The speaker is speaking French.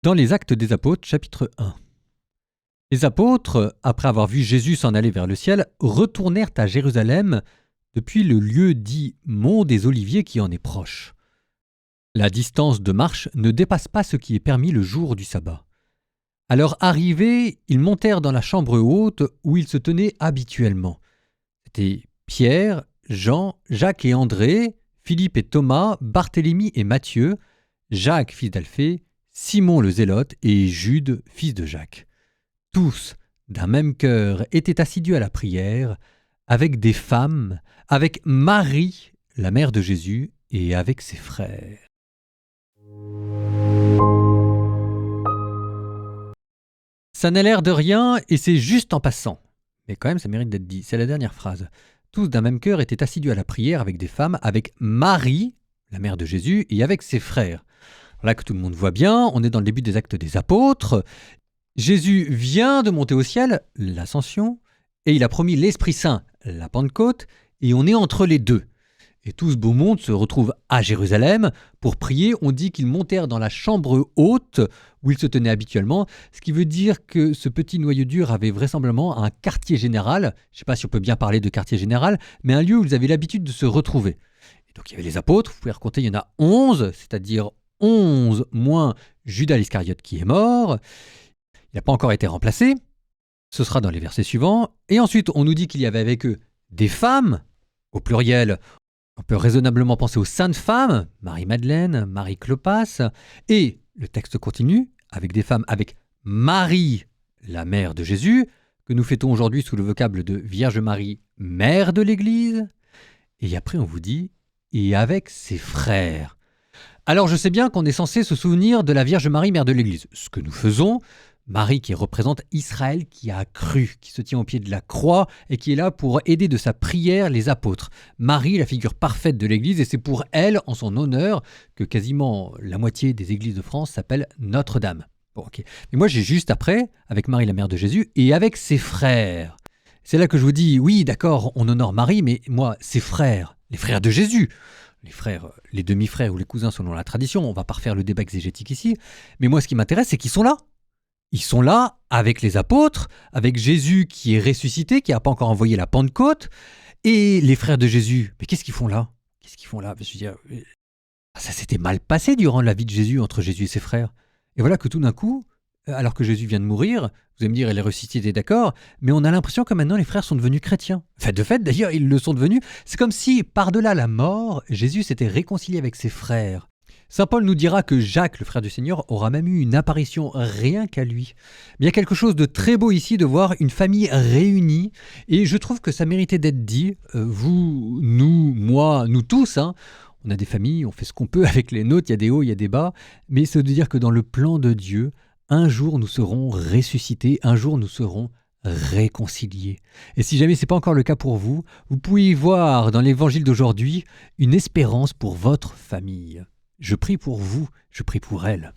Dans les Actes des Apôtres, chapitre 1. Les apôtres, après avoir vu Jésus s'en aller vers le ciel, retournèrent à Jérusalem depuis le lieu dit Mont des Oliviers qui en est proche. La distance de marche ne dépasse pas ce qui est permis le jour du sabbat. À leur arrivée, ils montèrent dans la chambre haute où ils se tenaient habituellement. C'étaient Pierre, Jean, Jacques et André, Philippe et Thomas, Barthélemy et Matthieu, Jacques fils d'Alphée, Simon le Zélote et Jude fils de Jacques. Tous, d'un même cœur, étaient assidus à la prière, avec des femmes, avec Marie, la mère de Jésus, et avec ses frères. Ça n'a l'air de rien et c'est juste en passant. Mais quand même, ça mérite d'être dit. C'est la dernière phrase. Tous d'un même cœur étaient assidus à la prière avec des femmes, avec Marie, la mère de Jésus, et avec ses frères. Là que tout le monde voit bien, on est dans le début des Actes des Apôtres. Jésus vient de monter au ciel, l'ascension, et il a promis l'Esprit Saint, la Pentecôte, et on est entre les deux. Et tout ce beau monde se retrouve à Jérusalem pour prier. On dit qu'ils montèrent dans la chambre haute où ils se tenaient habituellement, ce qui veut dire que ce petit noyau dur avait vraisemblablement un quartier général, je ne sais pas si on peut bien parler de quartier général, mais un lieu où ils avaient l'habitude de se retrouver. Et donc il y avait les apôtres, vous pouvez recompter, il y en a 11, c'est-à-dire 11 moins Judas l'Iscariote qui est mort. Il n'a pas encore été remplacé, ce sera dans les versets suivants. Et ensuite, on nous dit qu'il y avait avec eux des femmes, au pluriel. On peut raisonnablement penser aux saintes femmes, Marie-Madeleine, Marie-Clopas. Et le texte continue avec des femmes, avec Marie, la mère de Jésus, que nous fêtons aujourd'hui sous le vocable de Vierge Marie, mère de l'Église. Et après, on vous dit, et avec ses frères. Alors, je sais bien qu'on est censé se souvenir de la Vierge Marie, mère de l'Église. Ce que nous faisons, Marie qui représente Israël qui a cru, qui se tient au pied de la croix et qui est là pour aider de sa prière les apôtres. Marie, la figure parfaite de l'Église, et c'est pour elle, en son honneur, que quasiment la moitié des églises de France s'appellent Notre-Dame. Bon, ok. Mais moi, j'ai juste après, avec Marie, la mère de Jésus, et avec ses frères. C'est là que je vous dis, oui, d'accord, on honore Marie, mais moi, ses frères, les frères de Jésus, les frères, les demi-frères ou les cousins selon la tradition, on ne va pas refaire le débat exégétique ici, mais moi, ce qui m'intéresse, c'est qu'ils sont là. Ils sont là avec les apôtres, avec Jésus qui est ressuscité, qui n'a pas encore envoyé la Pentecôte, et les frères de Jésus. Mais qu'est-ce qu'ils font là ? Qu'est-ce qu'ils font là ? Je veux dire, ça s'était mal passé durant la vie de Jésus entre Jésus et ses frères. Et voilà que tout d'un coup, alors que Jésus vient de mourir, vous allez me dire, il est ressuscité, d'accord, mais on a l'impression que maintenant les frères sont devenus chrétiens. Enfin, de fait, d'ailleurs, ils le sont devenus. C'est comme si, par-delà la mort, Jésus s'était réconcilié avec ses frères. Saint Paul nous dira que Jacques, le frère du Seigneur, aura même eu une apparition rien qu'à lui. Mais il y a quelque chose de très beau ici de voir une famille réunie, et je trouve que ça méritait d'être dit. Vous, nous, moi, nous tous, on a des familles, on fait ce qu'on peut avec les nôtres, il y a des hauts, il y a des bas, mais c'est de dire que dans le plan de Dieu, un jour nous serons ressuscités, un jour nous serons réconciliés. Et si jamais ce n'est pas encore le cas pour vous, vous pouvez y voir dans l'évangile d'aujourd'hui une espérance pour votre famille. Je prie pour vous, je prie pour elle.